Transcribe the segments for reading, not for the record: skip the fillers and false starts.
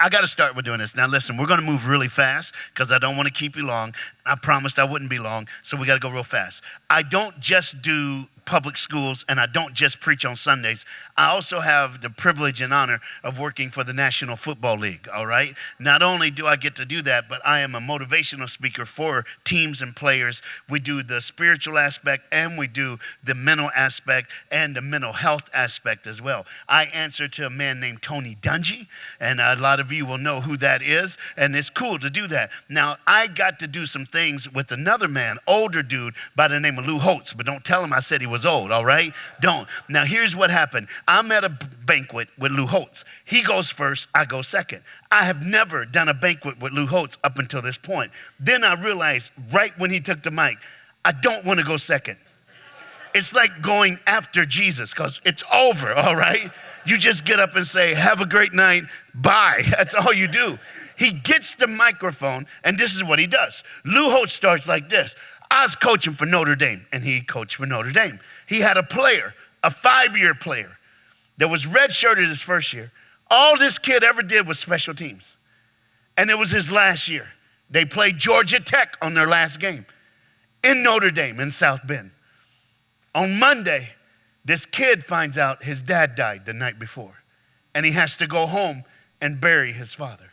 I got to start with doing this. Now, listen, we're going to move really fast because I don't want to keep you long. I promised I wouldn't be long, so we got to go real fast. I don't just do public schools, and I don't just preach on Sundays. I also have the privilege and honor of working for the National Football League, all right? Not only do I get to do that, but I am a motivational speaker for teams and players. We do the spiritual aspect, and we do the mental aspect and the mental health aspect as well. I answer to a man named Tony Dungy, and a lot of you will know who that is, and it's cool to do that. Now, I got to do some things with another man, older dude by the name of Lou Holtz, but don't tell him I said he was old, all right? Don't. Now, here's what happened. I'm at a banquet with Lou Holtz. He goes first, I go second. I have never done a banquet with Lou Holtz up until this point. Then I realized right when he took the mic, I don't want to go second. It's like going after Jesus because it's over, all right? You just get up and say, have a great night, bye. That's all you do. He gets the microphone, and this is what he does. Lou Holtz starts like this. I was coaching for Notre Dame, and he coached for Notre Dame. He had a player, a 5-year player, that was redshirted his first year. All this kid ever did was special teams, and it was his last year. They played Georgia Tech on their last game in Notre Dame in South Bend. On Monday, this kid finds out his dad died the night before, and he has to go home and bury his father.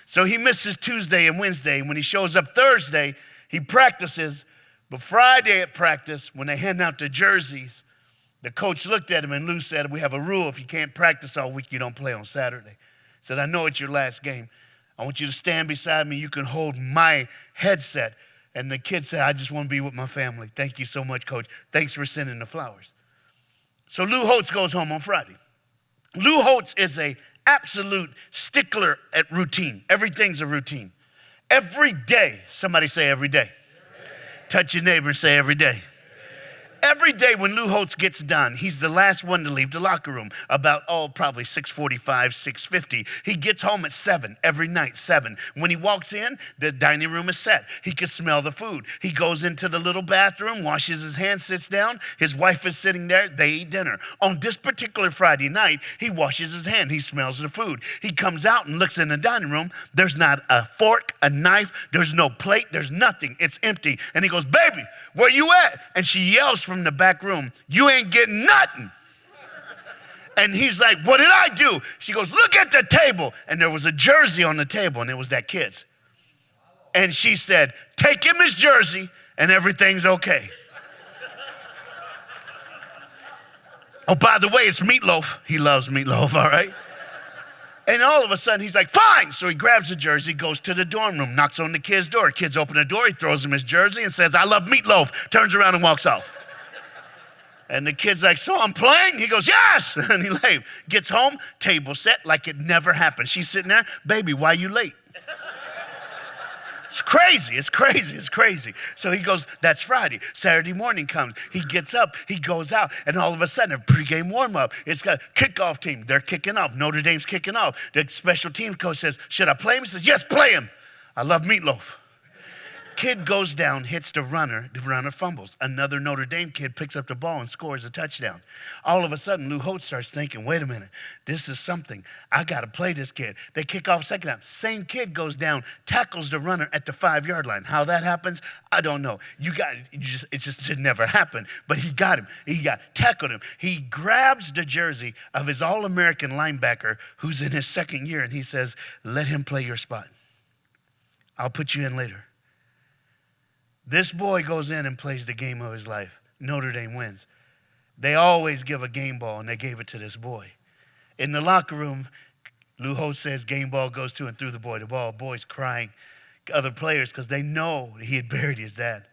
So he misses Tuesday and Wednesday. When he shows up Thursday, he practices. But Friday at practice, when they hand out the jerseys, the coach looked at him and Lou said, we have a rule. If you can't practice all week, you don't play on Saturday. He said, I know it's your last game. I want you to stand beside me. You can hold my headset. And the kid said, I just want to be with my family. Thank you so much, Coach. Thanks for sending the flowers. So Lou Holtz goes home on Friday. Lou Holtz is an absolute stickler at routine. Everything's a routine. Every day, somebody say every day. Touch your neighbor and say every day. Every day when Lou Holtz gets done, he's the last one to leave the locker room about, probably 6:45, 6:50. He gets home at 7, every night, 7. When he walks in, the dining room is set. He can smell the food. He goes into the little bathroom, washes his hands, sits down. His wife is sitting there. They eat dinner. On this particular Friday night, he washes his hand. He smells the food. He comes out and looks in the dining room. There's not a fork, a knife. There's no plate. There's nothing. It's empty. And he goes, baby, where you at? And she yells from the back room, you ain't getting nothing. And he's like, what did I do? She goes, look at the table. And there was a jersey on the table, and it was that kid's. And she said, take him his jersey, and everything's okay. Oh, by the way, it's meatloaf. He loves meatloaf, all right? And all of a sudden, he's like, fine. So he grabs the jersey, goes to the dorm room, knocks on the kid's door. Kids open the door. He throws him his jersey and says, I love meatloaf. Turns around and walks off. And the kid's like, so I'm playing? He goes, yes. And he late. Gets home, table set like it never happened. She's sitting there, baby, why you late? It's crazy, it's crazy, it's crazy. So he goes, that's Friday. Saturday morning comes. He gets up, he goes out, and all of a sudden, a pregame warm-up. It's got a kickoff team. They're kicking off. Notre Dame's kicking off. The special team coach says, should I play him? He says, yes, play him. I love meatloaf. Kid goes down, hits the runner fumbles. Another Notre Dame kid picks up the ball and scores a touchdown. All of a sudden, Lou Holtz starts thinking, wait a minute, this is something. I got to play this kid. They kick off second half. Same kid goes down, tackles the runner at the 5-yard line. How that happens, I don't know. It just should never happen. But he got him. He tackled him. He grabs the jersey of his All-American linebacker who's in his second year, and he says, let him play your spot. I'll put you in later. This boy goes in and plays the game of his life. Notre Dame wins. They always give a game ball, and they gave it to this boy. In the locker room, Lou Holtz says game ball goes to and threw the boy the ball. Boys crying, other players, because they know he had buried his dad.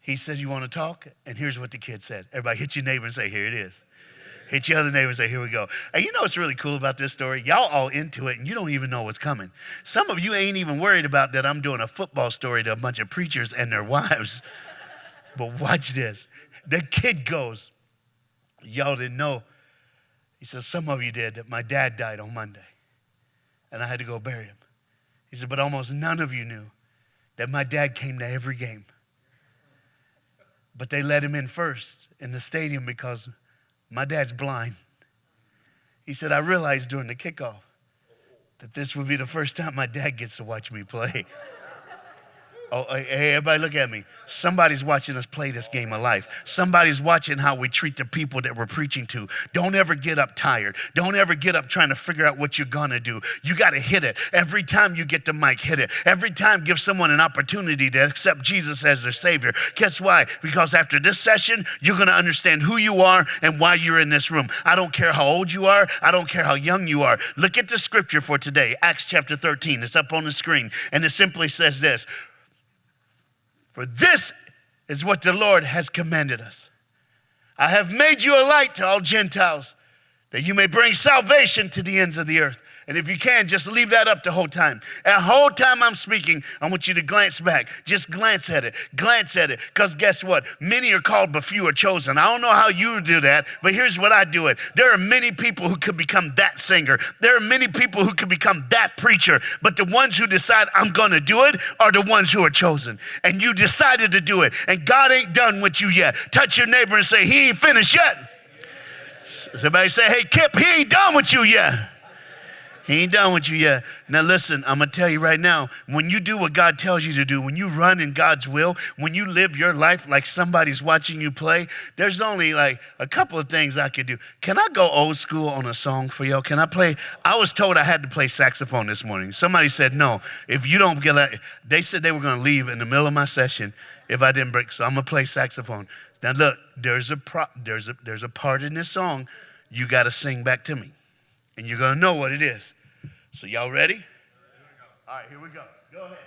He said, you want to talk? And here's what the kid said. Everybody hit your neighbor and say, here it is. Hit your other neighbor and say, here we go. And you know what's really cool about this story? Y'all all into it, and you don't even know what's coming. Some of you ain't even worried about that I'm doing a football story to a bunch of preachers and their wives. But watch this. The kid goes, y'all didn't know. He says, some of you did, that my dad died on Monday, and I had to go bury him. He said, but almost none of you knew that my dad came to every game. But they let him in first in the stadium because my dad's blind. He said, I realized during the kickoff that this would be the first time my dad gets to watch me play. Oh, hey, everybody look at me. Somebody's watching us play this game of life. Somebody's watching how we treat the people that we're preaching to. Don't ever get up tired. Don't ever get up trying to figure out what you're gonna do. You gotta hit it. Every time you get the mic, hit it. Every time, give someone an opportunity to accept Jesus as their Savior. Guess why? Because after this session, you're gonna understand who you are and why you're in this room. I don't care how old you are. I don't care how young you are. Look at the scripture for today, Acts chapter 13. It's up on the screen, and it simply says this. For this is what the Lord has commanded us. I have made you a light to all Gentiles, that you may bring salvation to the ends of the earth. And if you can, just leave that up the whole time. And the whole time I'm speaking, I want you to glance back. Just glance at it. Glance at it. Because guess what? Many are called, but few are chosen. I don't know how you do that, but here's what I do it. There are many people who could become that singer. There are many people who could become that preacher. But the ones who decide I'm going to do it are the ones who are chosen. And you decided to do it. And God ain't done with you yet. Touch your neighbor and say, he ain't finished yet. Somebody say, hey, Kip, he ain't done with you yet. He ain't done with you yet. Now listen, I'm going to tell you right now, when you do what God tells you to do, when you run in God's will, when you live your life like somebody's watching you play, there's only like a couple of things I could do. Can I go old school on a song for y'all? Can I play? I was told I had to play saxophone this morning. Somebody said, no, if you don't get that, they said they were going to leave in the middle of my session if I didn't break. So I'm going to play saxophone. Now look, there's a part in this song you got to sing back to me. And you're going to know what it is. So y'all ready? All right, here we go. Go ahead.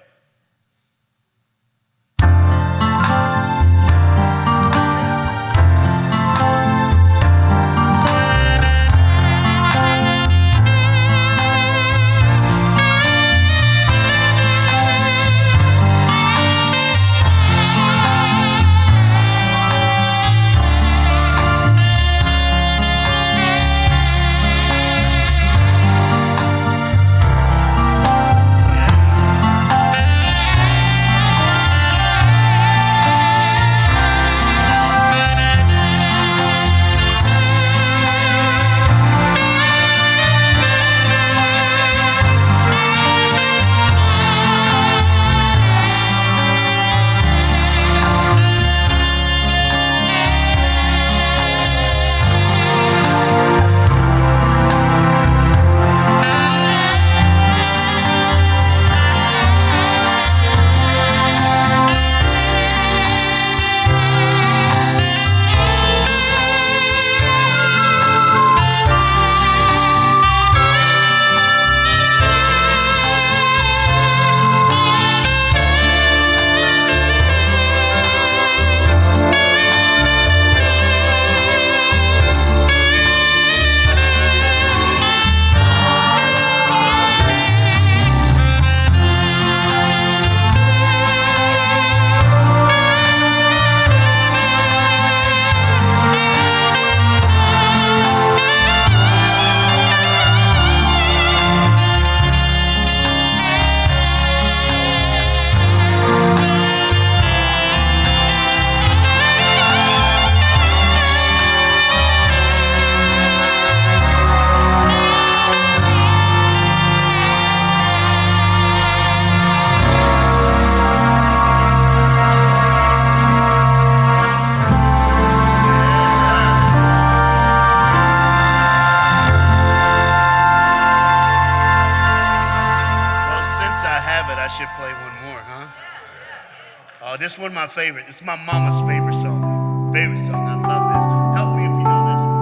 This one my favorite. It's my mama's favorite song. Favorite song. I love this. Help me if you know this one.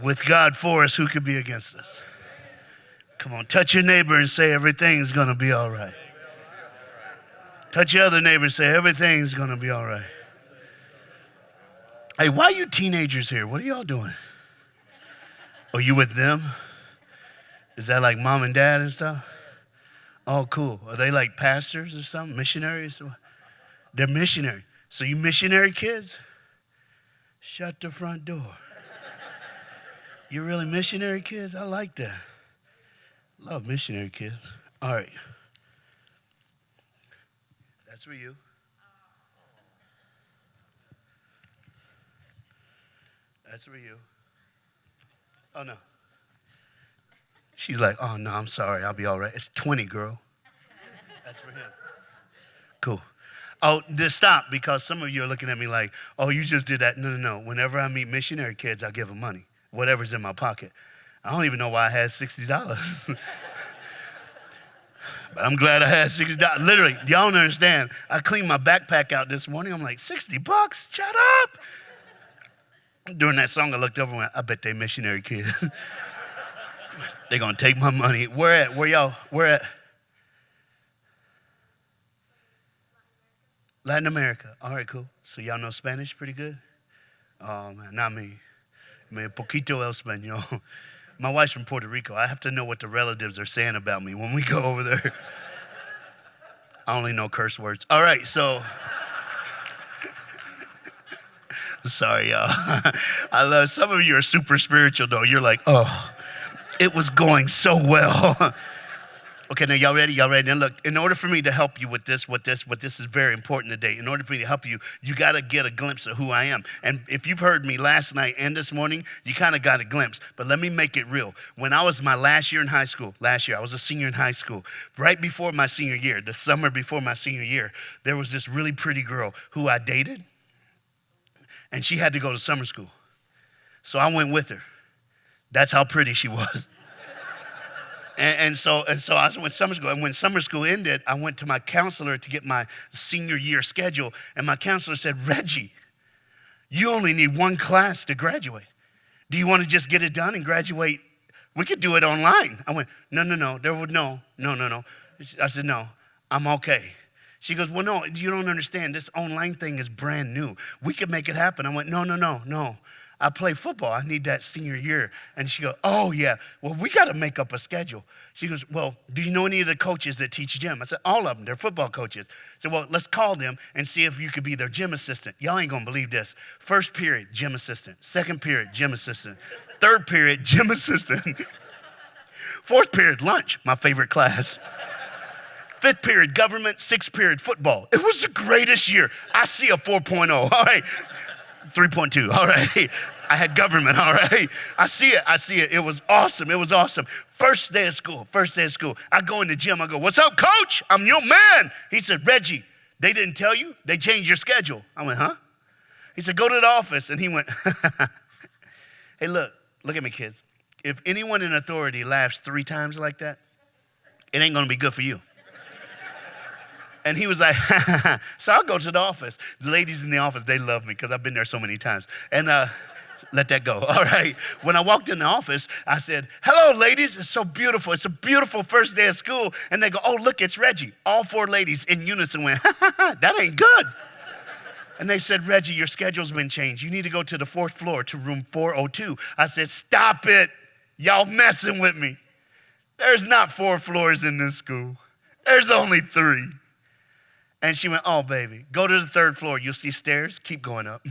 With God for us, who could be against us? Come on, touch your neighbor and say everything's going to be all right. Touch your other neighbor and say everything's going to be all right. Hey, why are you teenagers here? What are y'all doing? Are you with them? Is that like mom and dad and stuff? Oh, cool. Are they like pastors or something? Missionaries? They're missionary. So you missionary kids? Shut the front door. You really missionary kids? I like that. Love missionary kids. All right. That's for you. That's for you. Oh, no. She's like, oh, no, I'm sorry. I'll be all right. It's 20, girl. That's for him. Cool. Oh, just stop, because some of you are looking at me like, oh, you just did that. No. Whenever I meet missionary kids, I give them money, whatever's in my pocket. I don't even know why I had $60. But I'm glad I had $60. Literally, y'all don't understand. I cleaned my backpack out this morning. I'm like, $60? Shut up. During that song, I looked over and went, I bet they missionary kids. They're going to take my money. Where at? Where y'all? Where at? Latin America. All right, cool. So y'all know Spanish pretty good? Oh, man, not me. Me poquito el español. My wife's from Puerto Rico. I have to know what the relatives are saying about me when we go over there. I only know curse words. All right, so... Sorry, y'all. I love, some of you are super spiritual, though. You're like, oh, it was going so well. Okay, now y'all ready? Y'all ready? Now look, in order for me to help you with this is very important today. In order for me to help you, you got to get a glimpse of who I am. And if you've heard me last night and this morning, you kind of got a glimpse. But let me make it real. When I was my last year in high school, I was a senior in high school. Right before my senior year, the summer before my senior year, there was this really pretty girl who I dated. And she had to go to summer school. So I went with her. That's how pretty she was. And so I went summer school. And when summer school ended, I went to my counselor to get my senior year schedule. And my counselor said, Reggie, you only need one class to graduate. Do you want to just get it done and graduate? We could do it online. I went, no. No. I said, no, I'm okay. She goes, well, no, you don't understand. This online thing is brand new. We could make it happen. I went, no. I play football. I need that senior year. And she goes, oh, yeah. Well, we got to make up a schedule. She goes, well, do you know any of the coaches that teach gym? I said, all of them. They're football coaches. I said, well, let's call them and see if you could be their gym assistant. Y'all ain't going to believe this. First period, gym assistant. Second period, gym assistant. Third period, gym assistant. Fourth period, lunch, my favorite class. Fifth period, government. Sixth period, football. It was the greatest year. I see a 4.0. All right. 3.2. All right. I had government. All right. I see it. It was awesome. First day of school. I go in the gym. I go, what's up, coach? I'm your man. He said, Reggie, they didn't tell you? They changed your schedule. I went, huh? He said, go to the office. And he went, hey, look at me, kids. If anyone in authority laughs 3 times like that, it ain't going to be good for you. And he was like, so I'll go to the office. The ladies in the office, they love me because I've been there so many times. And let that go. All right. When I walked in the office, I said, hello, ladies. It's so beautiful. It's a beautiful first day of school. And they go, oh, look, it's Reggie. All 4 ladies in unison went, that ain't good. And they said, Reggie, your schedule's been changed. You need to go to the 4th floor to room 402. I said, stop it. Y'all messing with me. There's not 4 floors in this school. There's only 3. And she went, oh, baby, go to the 3rd floor. You'll see stairs. Keep going up.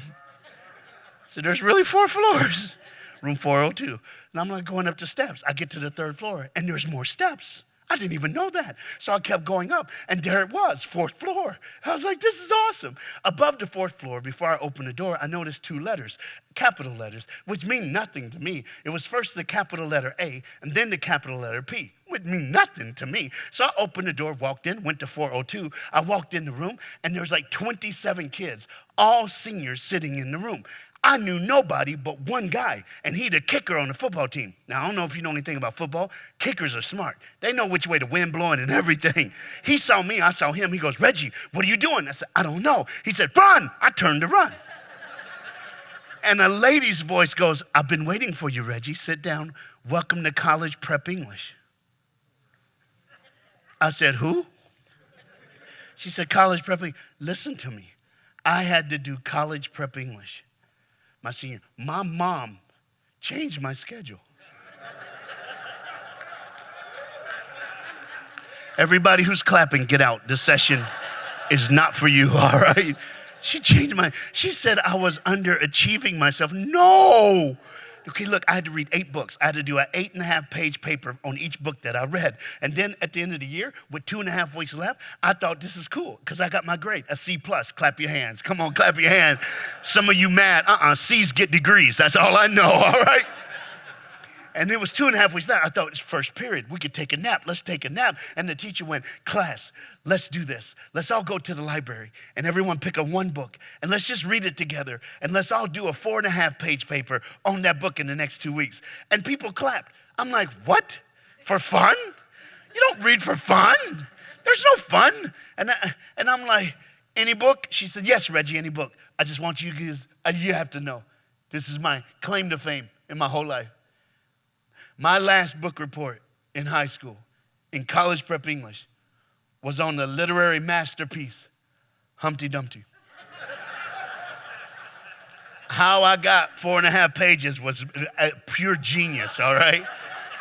So there's really 4 floors. Room 402. And I'm like going up the steps. I get to the 3rd floor, and there's more steps. I didn't even know that. So I kept going up, and there it was, 4th floor. I was like, this is awesome. Above the 4th floor, before I opened the door, I noticed 2 letters, capital letters, which mean nothing to me. It was first the capital letter A, and then the capital letter P. Would mean nothing to me. So I opened the door, walked in, went to 402. I walked in the room, and there was like 27 kids, all seniors sitting in the room. I knew nobody but one guy, and he the kicker on the football team. Now, I don't know if you know anything about football. Kickers are smart. They know which way the wind blowing and everything. He saw me, I saw him. He goes, Reggie, what are you doing? I said, I don't know. He said, run. I turned to run. And a lady's voice goes, I've been waiting for you, Reggie. Sit down. Welcome to college prep English. I said, who? She said, college prep English. Listen to me. I had to do college prep English my senior. My mom changed my schedule. Everybody who's clapping, get out. This session is not for you, all right? She said I was underachieving myself. No. Okay, look, I had to read 8 books. I had to do an 8.5-page paper on each book that I read. And then at the end of the year, with 2.5 weeks left, I thought this is cool because I got my grade, a C+. Clap your hands. Come on, clap your hands. Some of you mad. C's get degrees. That's all I know, all right? And it was 2.5 weeks left. I thought it's first period. We could take a nap. Let's take a nap. And the teacher went, class, let's do this. Let's all go to the library and everyone pick up one book and let's just read it together. And let's all do a 4.5-page paper on that book in the next 2 weeks. And people clapped. I'm like, what? For fun? You don't read for fun. There's no fun. And I'm like, any book? She said, yes, Reggie, any book. I just want you guys, you have to know. This is my claim to fame in my whole life. My last book report in high school, in college prep English, was on the literary masterpiece, Humpty Dumpty. How I got 4.5 pages was pure genius, all right?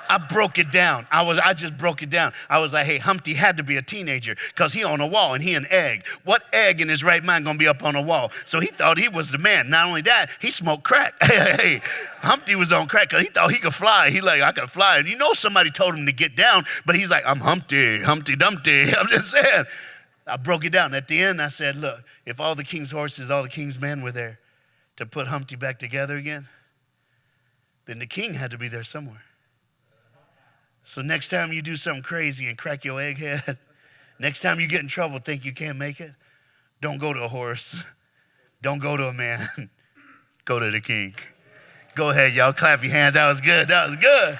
I broke it down. I just broke it down. I was like, hey, Humpty had to be a teenager because he on a wall and he an egg. What egg in his right mind gonna be up on a wall? So he thought he was the man. Not only that, he smoked crack. Hey, Humpty was on crack because he thought he could fly. He like, I could fly. And you know somebody told him to get down, but he's like, I'm Humpty, Humpty Dumpty. I'm just saying. I broke it down. At the end, I said, look, if all the king's horses, all the king's men were there to put Humpty back together again, then the king had to be there somewhere. So next time you do something crazy and crack your egghead, next time you get in trouble, think you can't make it, don't go to a horse. Don't go to a man. Go to the king. Go ahead, y'all. Clap your hands. That was good. That was good.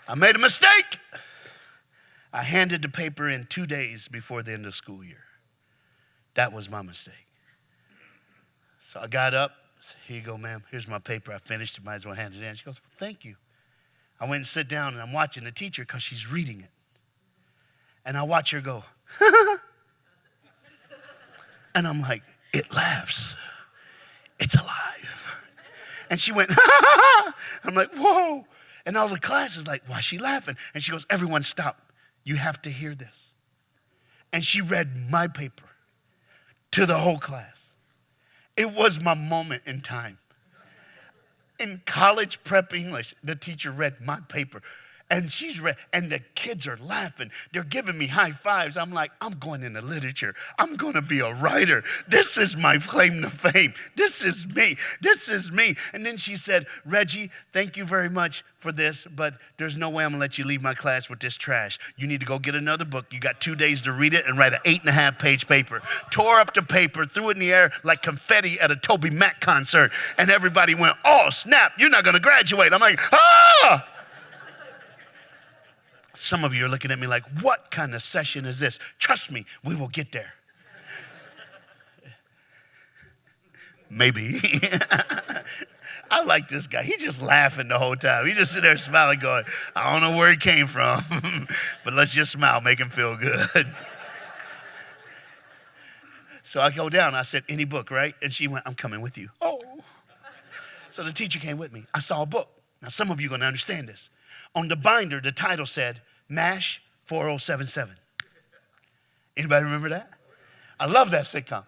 I made a mistake. I handed the paper in 2 days before the end of the school year. That was my mistake. So I got up. Here you go, ma'am. Here's my paper. I finished it. Might as well hand it in. She goes, thank you. I went and sit down, and I'm watching the teacher because she's reading it. And I watch her go, and I'm like, it laughs. It's alive. And she went, I'm like, whoa. And all the class is like, why is she laughing? And she goes, everyone stop. You have to hear this. And she read my paper to the whole class. It was my moment in time. In college prep English, the teacher read my paper. And she's read, and the kids are laughing. They're giving me high fives. I'm like, I'm going into literature. I'm going to be a writer. This is my claim to fame. This is me. This is me. And then she said, Reggie, thank you very much for this, but there's no way I'm going to let you leave my class with this trash. You need to go get another book. You got 2 days to read it and write an 8.5-page paper. Tore up the paper, threw it in the air like confetti at a Toby Mac concert. And everybody went, oh, snap, you're not going to graduate. I'm like, ah! Some of you are looking at me like, what kind of session is this? Trust me, we will get there. Maybe. I like this guy. He's just laughing the whole time. He just sitting there smiling going, I don't know where he came from, but let's just smile, make him feel good. So I go down. I said, any book, right? And she went, I'm coming with you. Oh. So the teacher came with me. I saw a book. Now, some of you are going to understand this. On the binder, the title said, MASH 4077. Anybody remember that? I love that sitcom.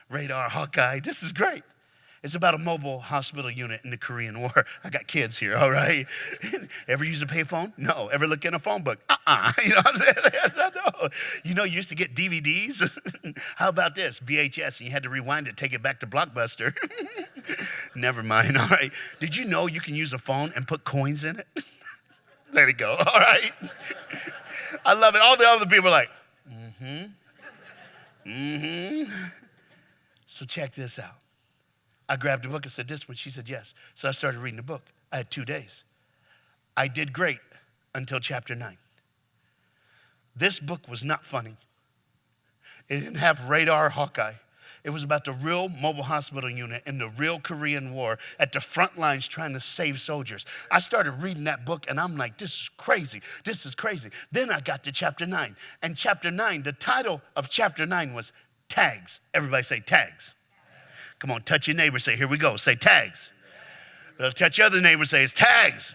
Radar, Hawkeye, this is great. It's about a mobile hospital unit in the Korean War. I got kids here, all right? Ever use a payphone? No. Ever look in a phone book? You know what I'm saying? Yes, I know. You know, you used to get DVDs. How about this? VHS, and you had to rewind it, take it back to Blockbuster. Never mind, all right? Did you know you can use a phone and put coins in it? Let it go, all right? I love it. All the other people are like, So check this out. I grabbed a book and said, this one. She said, yes. So I started reading the book. I had 2 days. I did great until chapter 9. This book was not funny. It didn't have Radar Hawkeye. It was about the real mobile hospital unit in the real Korean War at the front lines trying to save soldiers. I started reading that book and I'm like, this is crazy. This is crazy. Then I got to chapter 9. And chapter 9, the title of chapter 9 was Tags. Everybody say tags. Come on, touch your neighbor, say, here we go. Say tags. Touch your other neighbor, say, it's tags.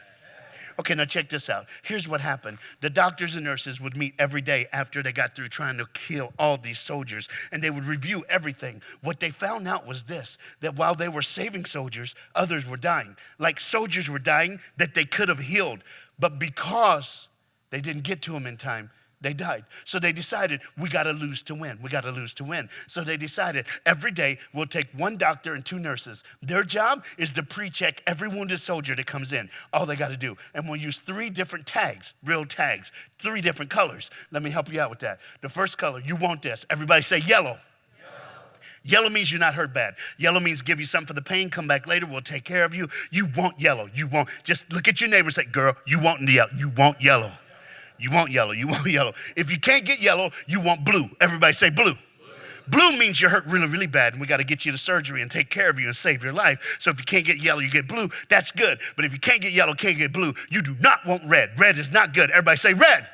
Okay, now check this out. Here's what happened. The doctors and nurses would meet every day after they got through trying to kill all these soldiers, and they would review everything. What they found out was this, that while they were saving soldiers, others were dying. Like soldiers were dying that they could have healed, but because they didn't get to them in time, they died. So they decided, we got to lose to win. We got to lose to win. So they decided every day we'll take one doctor and two nurses. Their job is to pre-check every wounded soldier that comes in. All they got to do. And we'll use 3 different tags, real tags, 3 different colors. Let me help you out with that. The first color, you want this. Everybody say yellow. Yellow means you're not hurt bad. Yellow means give you something for the pain, come back later, we'll take care of you. You want yellow. You want, just look at your neighbor and say, girl, you want yellow. You want yellow. You want yellow, you want yellow. If you can't get yellow, you want blue. Everybody say blue. Blue means you're hurt really, really bad, and we got to get you to surgery and take care of you and save your life. So if you can't get yellow, you get blue. That's good. But if you can't get yellow, can't get blue, you do not want red. Red is not good. Everybody say red.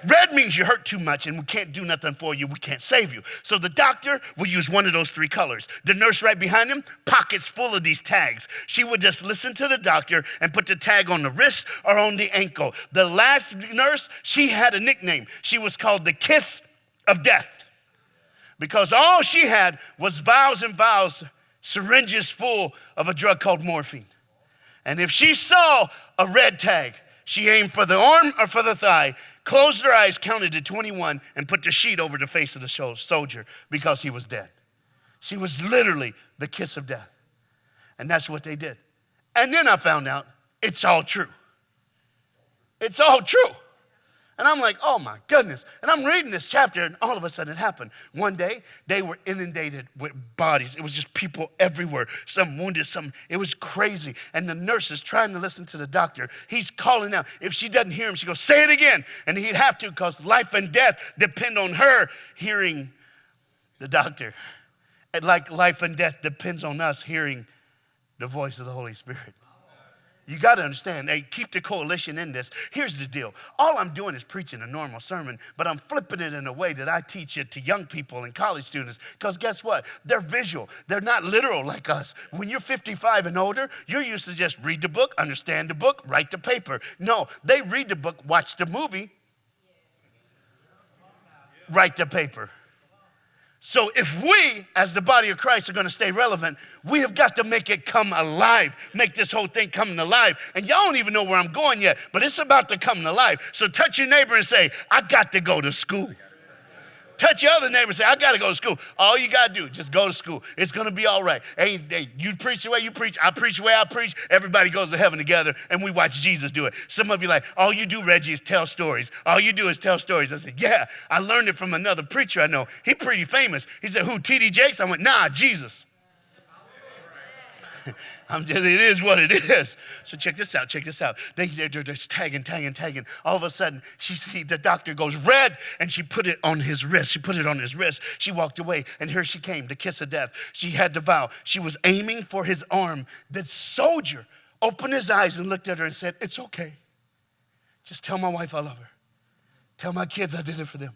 Red means you hurt too much and we can't do nothing for you. We can't save you. So the doctor will use one of those 3 colors. The nurse right behind him, pockets full of these tags. She would just listen to the doctor and put the tag on the wrist or on the ankle. The last nurse, she had a nickname. She was called the Kiss of Death because all she had was vials and vials, syringes full of a drug called morphine. And if she saw a red tag, she aimed for the arm or for the thigh, closed her eyes, counted to 21, and put the sheet over the face of the soldier because he was dead. She was literally the kiss of death. And that's what they did. And then I found out it's all true. It's all true. And I'm like, oh my goodness. And I'm reading this chapter and all of a sudden it happened. One day, they were inundated with bodies. It was just people everywhere. Some wounded, some, it was crazy. And the nurse is trying to listen to the doctor. He's calling out. If she doesn't hear him, she goes, say it again. And he'd have to because life and death depend on her hearing the doctor. And like life and death depends on us hearing the voice of the Holy Spirit. You got to understand, hey, keep the coalition in this. Here's the deal. All I'm doing is preaching a normal sermon, but I'm flipping it in a way that I teach it to young people and college students. Because guess what? They're visual. They're not literal like us. When you're 55 and older, you're used to just read the book, understand the book, write the paper. No, they read the book, watch the movie, write the paper. So if we, as the body of Christ, are going to stay relevant, we have got to make it come alive, make this whole thing come alive. And y'all don't even know where I'm going yet, but it's about to come alive. So touch your neighbor and say, I got to go to school. Touch your other neighbor and say, I got to go to school. All you got to do, just go to school. It's going to be all right. Hey, you preach the way you preach. I preach the way I preach. Everybody goes to heaven together, and we watch Jesus do it. Some of you like, all you do, Reggie, is tell stories. All you do is tell stories. I said, yeah, I learned it from another preacher I know. He pretty famous. He said, who, T.D. Jakes? I went, nah, Jesus. It is what it is. So check this out. They're just tagging. All of a sudden, the doctor goes red, and she put it on his wrist. She walked away, and here she came, the kiss of death. She had the vow. She was aiming for his arm. The soldier opened his eyes and looked at her and said, it's okay. Just tell my wife I love her. Tell my kids I did it for them.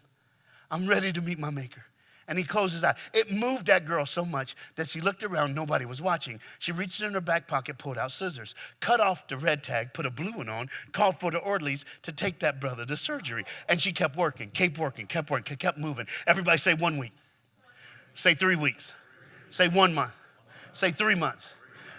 I'm ready to meet my maker. And he closed his eye. It moved that girl so much that she looked around, nobody was watching. She reached in her back pocket, pulled out scissors, cut off the red tag, put a blue one on, called for the orderlies to take that brother to surgery. And she kept working, kept moving. Everybody say 1 week. Say 3 weeks. Say 1 month. Say 3 months.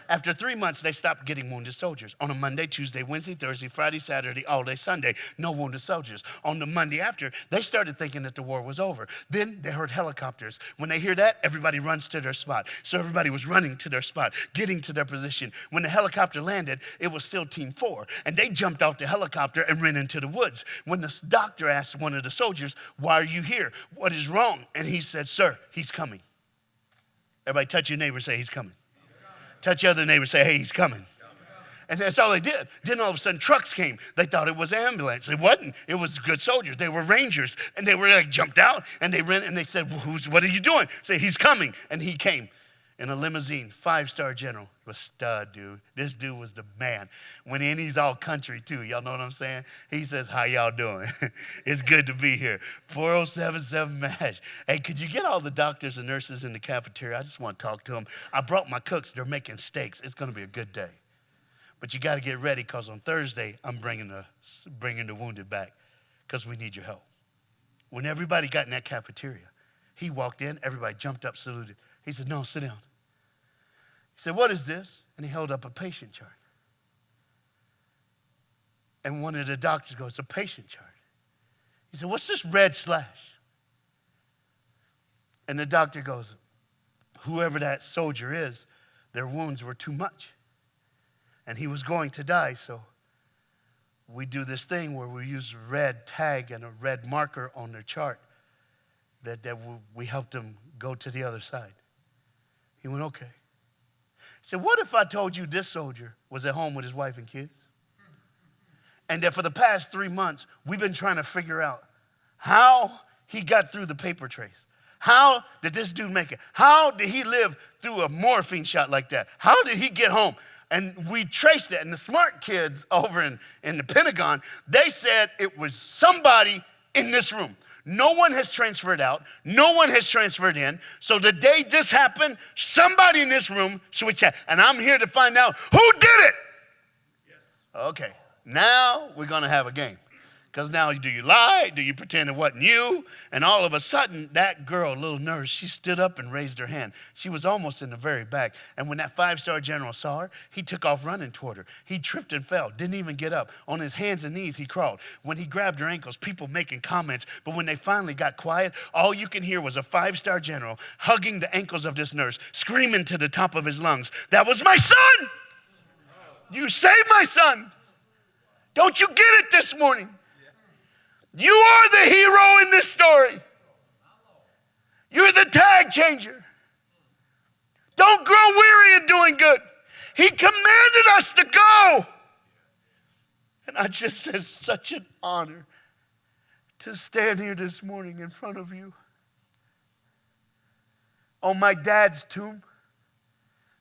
After 3 months, they stopped getting wounded soldiers. On a Monday, Tuesday, Wednesday, Thursday, Friday, Saturday, all day Sunday, no wounded soldiers. On the Monday after, they started thinking that the war was over. Then they heard helicopters. When they hear that, everybody runs to their spot. So everybody was running to their spot, getting to their position. When the helicopter landed, it was still Team 4. And they jumped off the helicopter and ran into the woods. When the doctor asked one of the soldiers, why are you here? What is wrong? And he said, sir, he's coming. Everybody touch your neighbor and say, he's coming. Touch your other neighbor and say, hey, he's coming. And that's all they did. Then all of a sudden trucks came. They thought it was an ambulance. It wasn't. It was good soldiers. They were Rangers. And they were like jumped out and they ran and they said, well, what are you doing? Say, he's coming. And he came in a limousine, 5-star general. Was stud, dude. This dude was the man. And he's all country too. Y'all know what I'm saying? He says, how y'all doing? It's good to be here. 4077 MASH. Hey, could you get all the doctors and nurses in the cafeteria? I just want to talk to them. I brought my cooks. They're making steaks. It's going to be a good day. But you got to get ready because on Thursday, I'm bringing the wounded back because we need your help. When everybody got in that cafeteria, he walked in. Everybody jumped up, saluted. He said, no, sit down. He said, what is this? And he held up a patient chart. And one of the doctors goes, it's a patient chart. He said, what's this red slash? And the doctor goes, whoever that soldier is, their wounds were too much. And he was going to die, so we do this thing where we use a red tag and a red marker on their chart that we helped them go to the other side. He went, okay. He said, what if I told you this soldier was at home with his wife and kids? And that for the past 3 months, we've been trying to figure out how he got through the paper trace. How did this dude make it? How did he live through a morphine shot like that? How did he get home? And we traced it. And the smart kids over in the Pentagon, they said it was somebody in this room. No one has transferred out. No one has transferred in. So the day this happened, somebody in this room switched out. And I'm here to find out who did it. Okay, now we're going to have a game. Because now, do you lie? Do you pretend it wasn't you? And all of a sudden, that girl, little nurse, she stood up and raised her hand. She was almost in the very back. And when that 5-star general saw her, he took off running toward her. He tripped and fell, didn't even get up. On his hands and knees, he crawled. When he grabbed her ankles, people making comments. But when they finally got quiet, all you can hear was a 5-star general hugging the ankles of this nurse, screaming to the top of his lungs, that was my son! You saved my son! Don't you get it this morning? You are the hero in this story. You're the tag changer. Don't grow weary in doing good. He commanded us to go. And I just said, such an honor to stand here this morning in front of you. On my dad's tomb,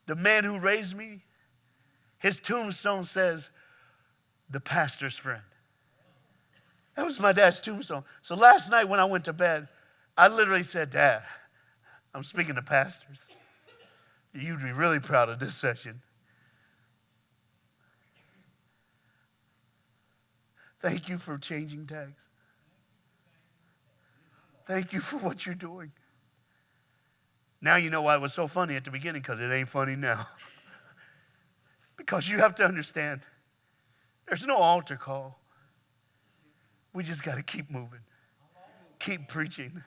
the man who raised me, his tombstone says, the pastor's friend. That was my dad's tombstone. So last night when I went to bed, I literally said, Dad, I'm speaking to pastors. You'd be really proud of this session. Thank you for changing tags. Thank you for what you're doing. Now you know why it was so funny at the beginning, because it ain't funny now. Because you have to understand, there's no altar call. We just got to keep moving, keep preaching,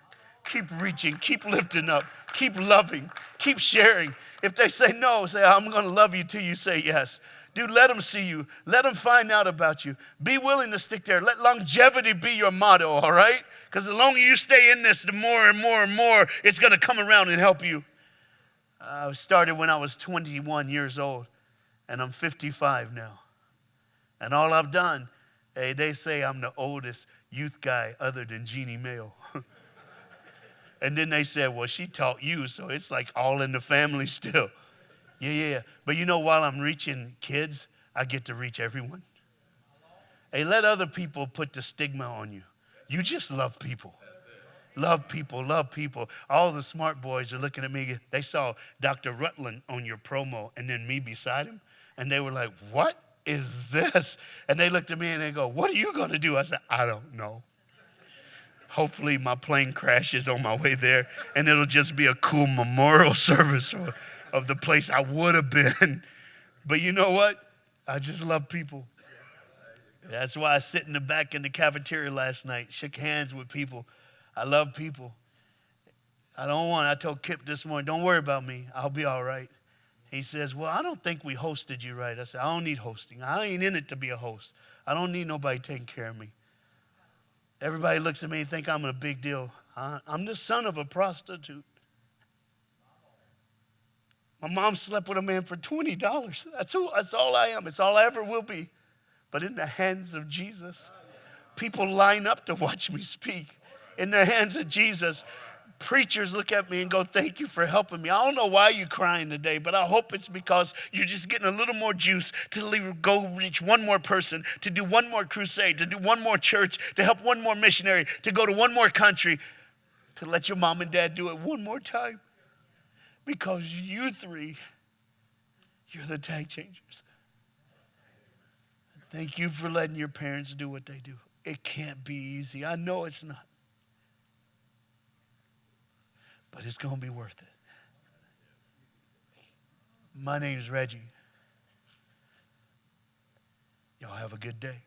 keep reaching, keep lifting up, keep loving, keep sharing. If they say no, say, I'm going to love you till you say yes. Dude, let them see you. Let them find out about you. Be willing to stick there. Let longevity be your motto, all right? Because the longer you stay in this, the more and more and more it's going to come around and help you. I started when I was 21 years old, and I'm 55 now. And all I've done, hey, they say I'm the oldest youth guy other than Jeannie Mayo. And then they said, well, she taught you, so it's like all in the family still. Yeah. But you know, while I'm reaching kids, I get to reach everyone. Hey, let other people put the stigma on you. You just love people. Love people, love people. All the smart boys are looking at me. They saw Dr. Rutland on your promo and then me beside him. And they were like, what is this? And they looked at me and they go, what are you going to do? I said, I don't know. Hopefully my plane crashes on my way there and it'll just be a cool memorial service of the place I would have been. But you know what? I just love people. That's why I sit in the back in the cafeteria last night, shook hands with people. I love people. I told Kip this morning, don't worry about me. I'll be all right. He says, well, I don't think we hosted you right. I said, I don't need hosting. I ain't in it to be a host. I don't need nobody taking care of me. Everybody looks at me and think I'm a big deal. I'm the son of a prostitute. My mom slept with a man for $20. That's all I am. It's all I ever will be. But in the hands of Jesus, people line up to watch me speak. In the hands of Jesus, preachers look at me and go, thank you for helping me. I don't know why you're crying today, but I hope it's because you're just getting a little more juice to go reach one more person, to do one more crusade, to do one more church, to help one more missionary, to go to one more country, to let your mom and dad do it one more time. Because you three, you're the tag changers. Thank you for letting your parents do what they do. It can't be easy. I know it's not. But it's going to be worth it. My name's Reggie. Y'all have a good day.